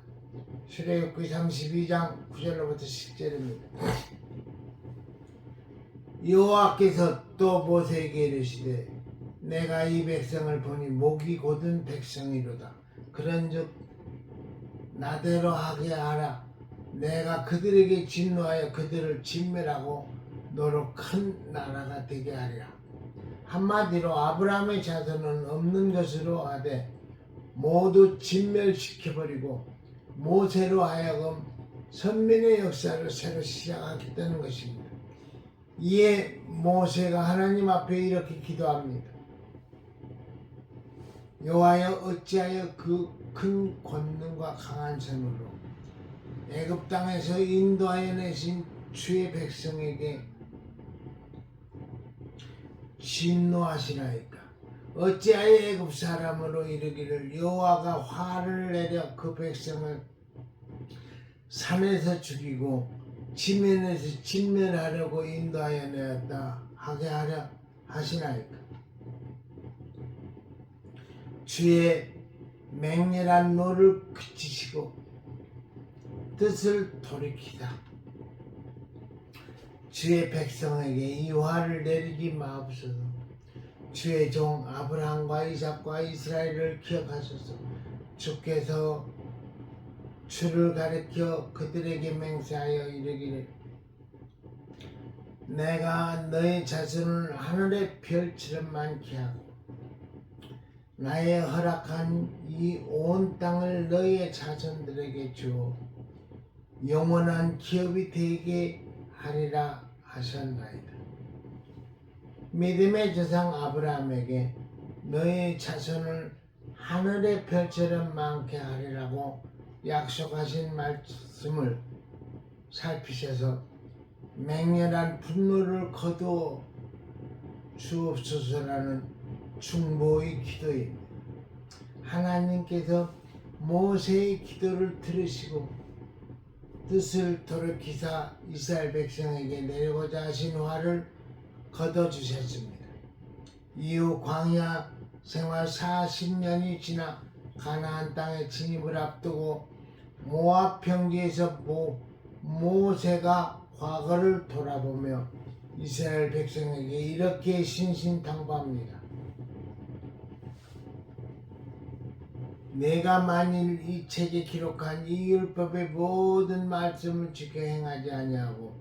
Speaker 1: 출애굽기 32장 9절로부터 10절입니다. 여호와께서 또 모세에게 이르시되 내가 이 백성을 보니 목이 곧은 백성이로다. 그런즉 나대로 하게 하라. 내가 그들에게 진노하여 그들을 진멸하고 너로 큰 나라가 되게 하리라. 한마디로 아브라함의 자손은 없는 것으로 하되 모두 진멸시켜버리고 모세로 하여금 선민의 역사를 새로 시작하겠다는 것입니다. 이에 모세가 하나님 앞에 이렇게 기도합니다. 여호와여 어찌하여 그 큰 권능과 강한 손으로 애굽 땅에서 인도하여 내신 주의 백성에게 진노하시나이까. 어찌하여 애굽 사람으로 이르기를 여호와가 화를 내려 그 백성을 산에서 죽이고 지면에서 진멸하려고 인도하여 내었다 하게 하려 하시나이까. 주의 맹렬한 노를 그치시고 뜻을 돌이키다. 주의 백성에게 이 화를 내리지 마옵소서. 주의 종 아브라함과 이삭과 이스라엘을 기억하소서. 주께서 주를 가리켜 그들에게 맹세하여 이르기를 내가 너의 자손을 하늘의 별처럼 많게 하고 나의 허락한 이 온 땅을 너의 자손들에게 주어 영원한 기업이 되게 하리라 하셨나이다. 믿음의 조상 아브라함에게 너의 자손을 하늘의 별처럼 많게 하리라고 약속하신 말씀을 살피셔서 맹렬한 분노를 거두어 주옵소서라는 중보의 기도입니다. 하나님께서 모세의 기도를 들으시고 뜻을 돌이키사 이스라엘 백성에게 내리고자 하신 화를 거둬주셨습니다. 이후 광야 생활 40년이 지나 가나안 땅에 진입을 앞두고 모압 평지에서 모세가 과거를 돌아보며 이스라엘 백성에게 이렇게 신신당부합니다. 내가 만일 이 책에 기록한 이 율법의 모든 말씀을 지켜 행하지 아니하고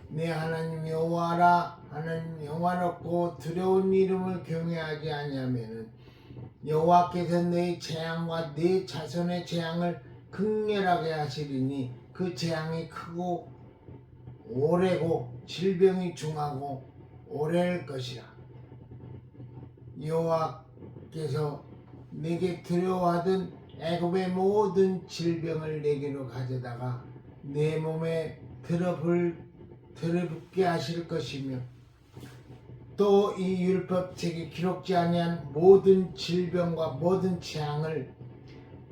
Speaker 1: 내 하나님 여호와라 하나님 영화롭고 두려운 이름을 경외하지 아니하면은 여호와께서 내 재앙과 내 자손의 재앙을 극렬하게 하시리니 그 재앙이 크고 오래고 질병이 중하고 오래일 것이라. 여호와께서 내게 두려워하던 애굽의 모든 질병을 내게로 가져다가 내 몸에 들어붙게 하실 것이며 또 이 율법책에 기록지 아니한 모든 질병과 모든 재앙을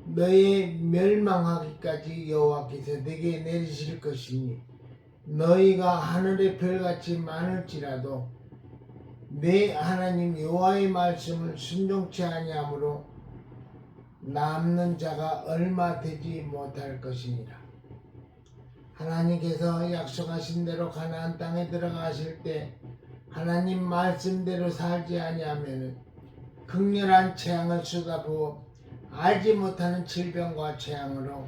Speaker 1: 너의 멸망하기까지 여호와께서 내게 내리실 것이니 너희가 하늘의 별같이 많을지라도 내 하나님 여호와의 말씀을 순종치 아니하므로 남는 자가 얼마 되지 못할 것이니라. 하나님께서 약속하신 대로 가나안 땅에 들어가실 때 하나님 말씀대로 살지 아니하면 극렬한 재앙을 쏟아부어 알지 못하는 질병과 재앙으로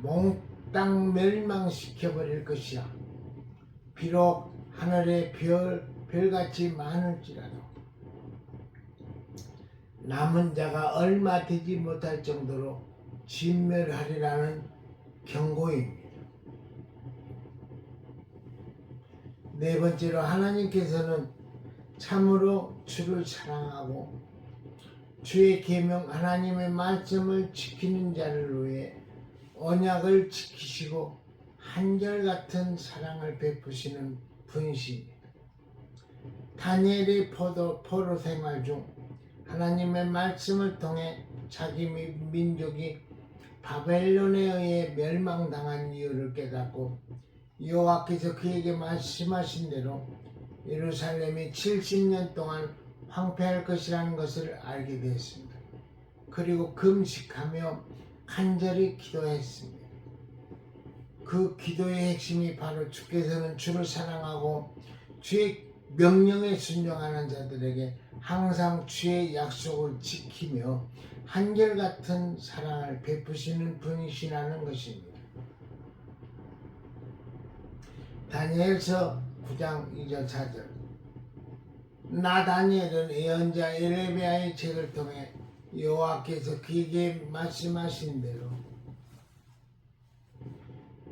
Speaker 1: 몽땅 멸망시켜 버릴 것이야. 비록 하늘의 별같이 많을지라도 남은 자가 얼마 되지 못할 정도로 진멸하리라는 경고입니다. 네 번째로 하나님께서는 참으로 주를 사랑하고 주의 계명 하나님의 말씀을 지키는 자를 위해 언약을 지키시고 한결같은 사랑을 베푸시는 분이십니다. 다니엘의 포로 생활 중 하나님의 말씀을 통해 자기 민족이 바벨론에 의해 멸망당한 이유를 깨닫고 여호와께서 그에게 말씀하신 대로 예루살렘이 70년 동안 황폐할 것이라는 것을 알게 되었습니다. 그리고 금식하며 간절히 기도했습니다. 그 기도의 핵심이 바로 주께서는 주를 사랑하고 주의 명령에 순종하는 자들에게 항상 주의 약속을 지키며 한결같은 사랑을 베푸시는 분이시라는 것입니다. 다니엘서 9장 2절 4절 나 다니엘은 예언자 예레미야의 책을 통해 여호와께서 그에게 말씀하신 대로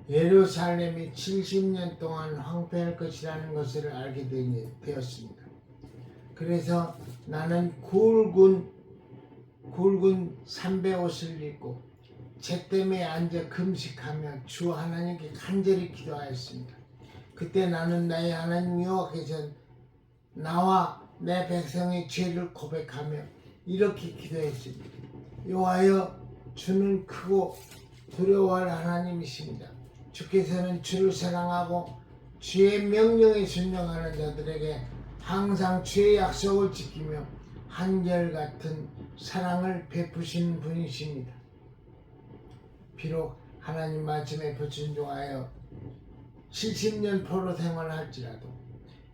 Speaker 1: 예루살렘이 70년 동안 황폐할 것이라는 것을 알게 되었습니다. 그래서 나는 굵은 삼배옷을 입고 잿더미에 앉아 금식하며 주 하나님께 간절히 기도하였습니다. 그때 나는 나의 하나님 여호와께서 나와 내 백성의 죄를 고백하며 이렇게 기도했습니다. 여호와여, 주는 크고 두려워할 하나님이십니다. 주께서는 주를 사랑하고 주의 명령에 순종하는 자들에게 항상 주의 약속을 지키며 한결같은 사랑을 베푸시는 분이십니다. 비록 하나님 말씀에 불순종하여 70년 포로 생활할지라도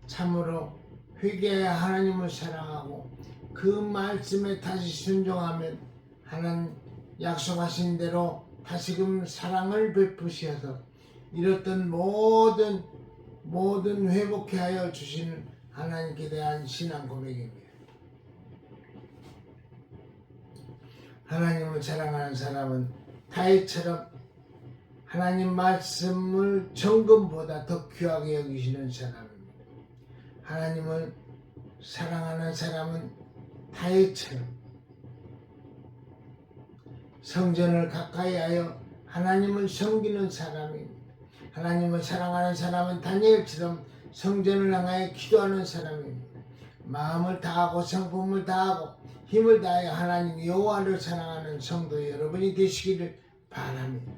Speaker 1: 참으로 회개하여 하나님을 사랑하고 그 말씀에 다시 순종하면 하나님 약속하신 대로 다시금 사랑을 베푸셔서 잃었던 모든 회복케 하여 주시는 하나님께 대한 신앙 고백입니다. 하나님을 사랑하는 사람은 다윗처럼 하나님 말씀을 정금보다 더 귀하게 여기시는 사람입니다. 하나님을 사랑하는 사람은 다윗처럼 성전을 가까이 하여 하나님을 섬기는 사람입니다. 하나님을 사랑하는 사람은 다니엘처럼 성전을 향하여 기도하는 사람입니다. 마음을 다하고 성품을 다하고 힘을 다하여 하나님 여호와를 사랑하는 성도 여러분이 되시기를 바랍니다.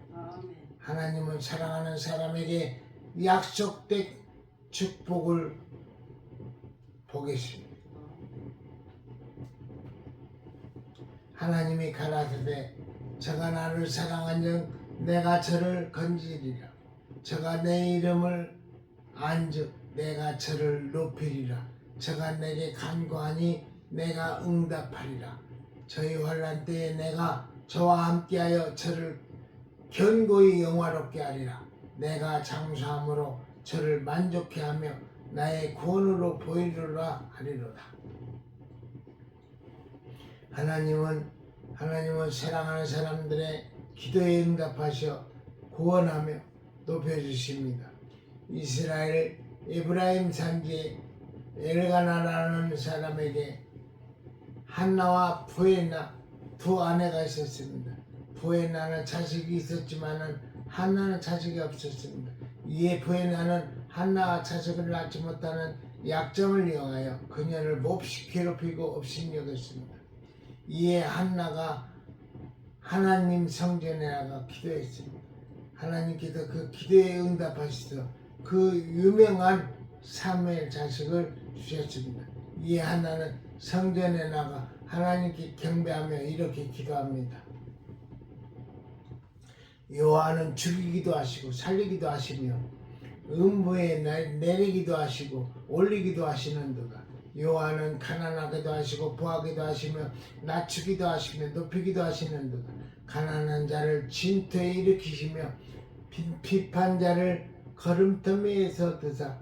Speaker 1: 하나님을 사랑하는 사람에게 약속된 축복을 보겠습니다. 하나님이 가라사대 저가 나를 사랑한즉 내가 저를 건지리라. 저가 내 이름을 안즉 내가 저를 높이리라. 저가 내게 간구하니 내가 응답하리라. 저희 환난 때에 내가 저와 함께하여 저를 견고히 영화롭게 하리라. 내가 장수함으로 저를 만족해 하며 나의 구원으로 보이리라 하리로다. 하나님은 사랑하는 사람들의 기도에 응답하셔 구원하며 높여주십니다. 이스라엘 에브라임 산지에 엘가나라는 사람에게 한나와 부에나 두 아내가 있었습니다. 부에나는 자식이 있었지만은 한나는 자식이 없었습니다. 이에 부에나는 한나와 자식을 낳지 못하는 약점을 이용하여 그녀를 몹시 괴롭히고 업신여겼습니다. 이에 한나가 하나님 성전에 나가 기도했습니다. 하나님께서 그 기도에 응답하셔서 그 유명한 사무엘 자식을 주셨습니다. 이에 한나는 성전에 나가 하나님께 경배하며 이렇게 기도합니다. 여호와는 죽이기도 하시고 살리기도 하시며 음부에 내리기도 하시고 올리기도 하시는도다. 여호와는 가난하게도 하시고 부하게도 하시며 낮추기도 하시며 높이기도 하시는도다. 가난한 자를 진토에 일으키시며 비판자를 걸음터미에서 드사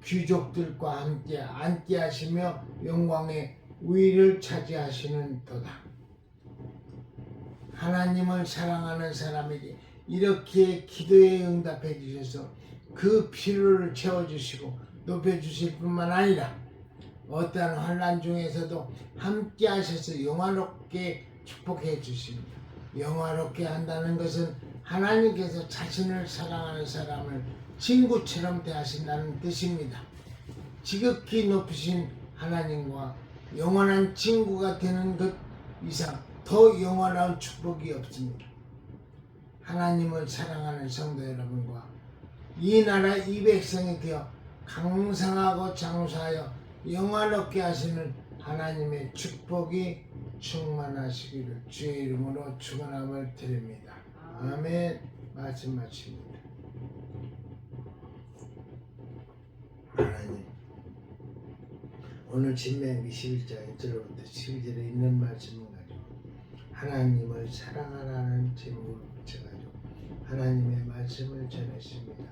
Speaker 1: 귀족들과 함께 앉게 하시며 영광의 우위를 차지하시는도다. 하나님을 사랑하는 사람에게 이렇게 기도에 응답해 주셔서 그 필요를 채워주시고 높여주실 뿐만 아니라 어떠한 환난 중에서도 함께 하셔서 영화롭게 축복해 주십니다. 영화롭게 한다는 것은 하나님께서 자신을 사랑하는 사람을 친구처럼 대하신다는 뜻입니다. 지극히 높으신 하나님과 영원한 친구가 되는 것 이상 더 영원한 축복이 없습니다. 하나님을 사랑하는 성도 여러분과 이 나라 이 백성이 되어 강성하고 장수하여 영화롭게 하시는 하나님의 축복이 충만하시기를 주의 이름으로 축원함을 드립니다. 아멘. 말씀 마칩니다. 하나님, 오늘 신명기 11장 1절부터 12절에 있는 말씀을 가지고 하나님을 사랑하라는 제목을 붙여가지고 하나님의 말씀을 전했습니다.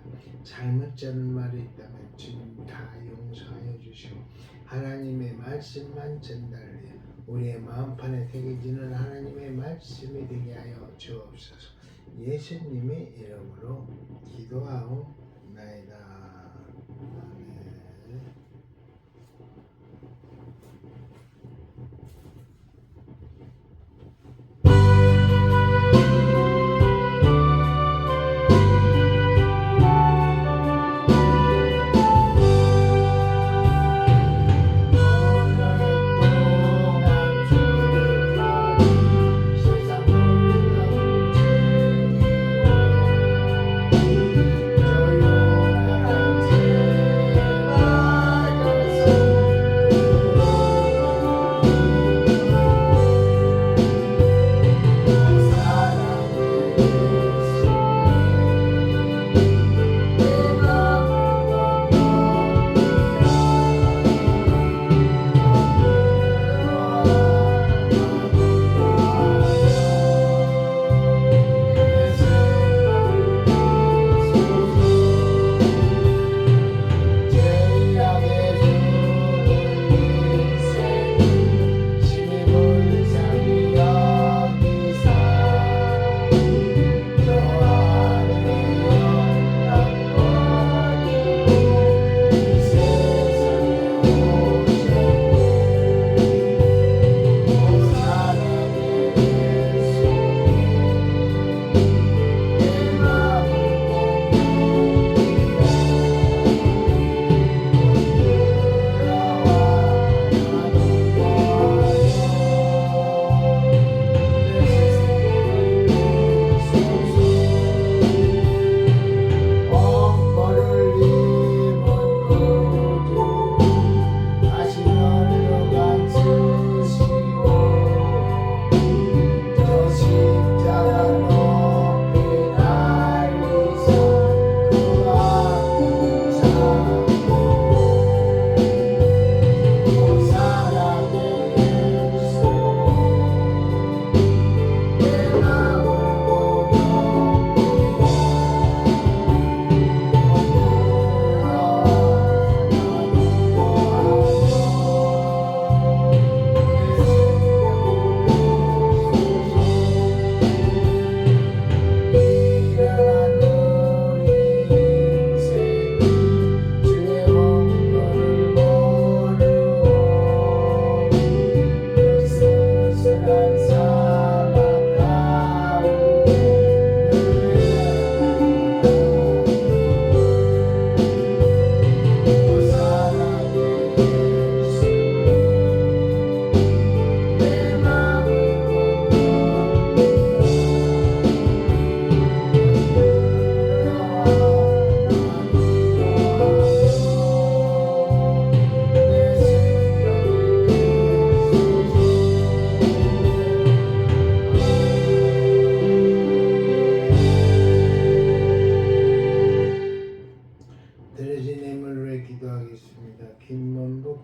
Speaker 1: 잘못 전한 말이 있다면 주님 다 용서하여 주시고 하나님의 말씀만 전달해 우리의 마음판에 새겨지는 하나님의 말씀이 되게 하여 주옵소서. 예수님의 이름으로 기도하옵나이다. 아멘. 세상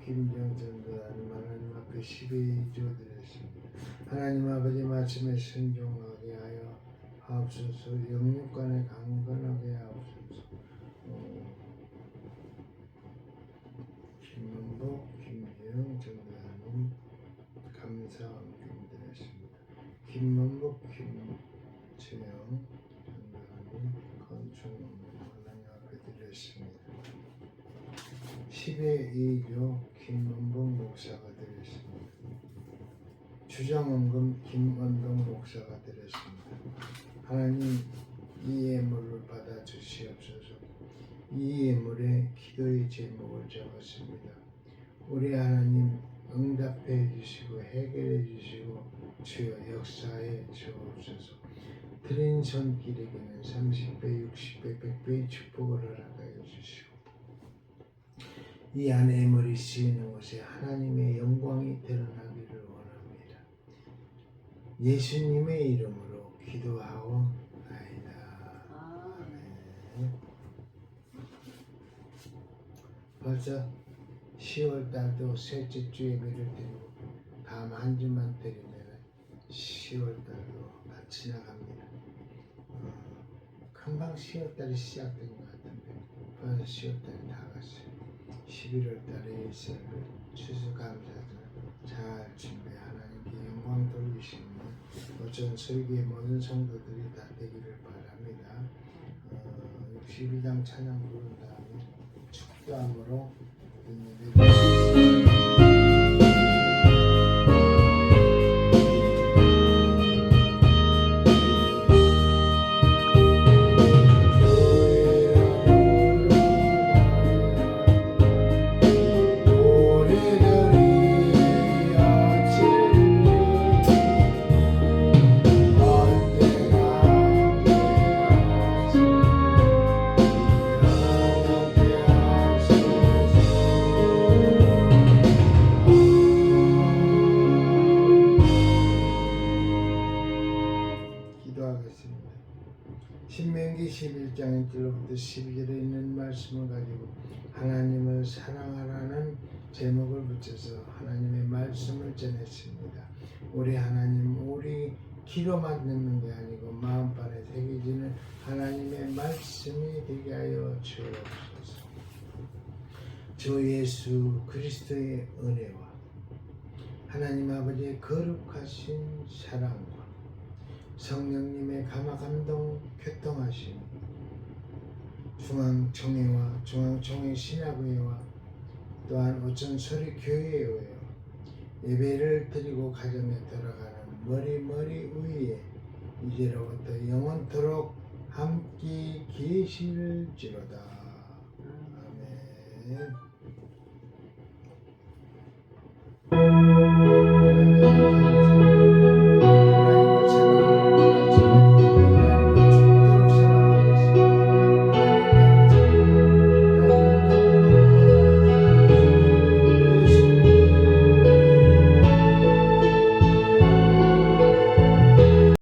Speaker 1: 김정전도하는 하나님 앞에 12조 드렸습니다. 하나님 아버지 말씀에 순종하게 하여 하옵소서. 영육간에 강건하게 하옵소서. 김문복, 김지영 전도하는 감사함 드렸습니다. 김문복, 김지영 전도하는 건축 하나님 앞에 드렸습니다. 10의 2조 김원봉 목사가 되었습니다. 주정원금 김원봉 목사가 되었습니다. 하나님 이 예물을 받아 주시옵소서. 이 예물에 기도의 제목을 적었습니다. 우리 하나님 응답해 주시고 해결해 주시고 주여 역사해 주옵소서. 드린 손길에게는 30배, 60배, 100배의 축복을 허락하여 주시고 이 안에 예물이 쓰이는 곳에 하나님의 영광이 드러나기를 원합니다. 예수님의 이름으로 기도하옵나이다. 아멘. 벌써 10월달도 셋째 주 예배를 드리고 다음 한 주만 드리면 10월달도 다 지나갑니다. 금방 10월달이 시작된 것 같은데 벌써 10월달이 다 갔어요. 11월달에 있을 추수감사절 잘 준비 하나님께 영광 돌리시는 어쩐 설교의 모든 성도들이 다 되기를 바랍니다. 62장 찬양 부른 다음에 축도함으로 모든 예배를 기도하겠습니다. 신명기 11장 1절부터 12절에 있는 말씀을 가지고 하나님을 사랑하라는 제목을 붙여서 하나님의 말씀을 전했습니다. 우리 하나님, 우리 귀로만 듣는 게 아니고 마음판에 새겨지는 하나님의 말씀이 되게 하여 주옵소서. 주 예수 그리스도의 은혜와 하나님 아버지의 거룩하신 사랑과 성령님의 감화감동 교통하심 중앙총회와 중앙총회 신학의회와 또한 오천소리 교회에 예배를 드리고 가정에 돌아가는 머리 위에 이제로부터 영원토록 함께 계실지로다. 아멘.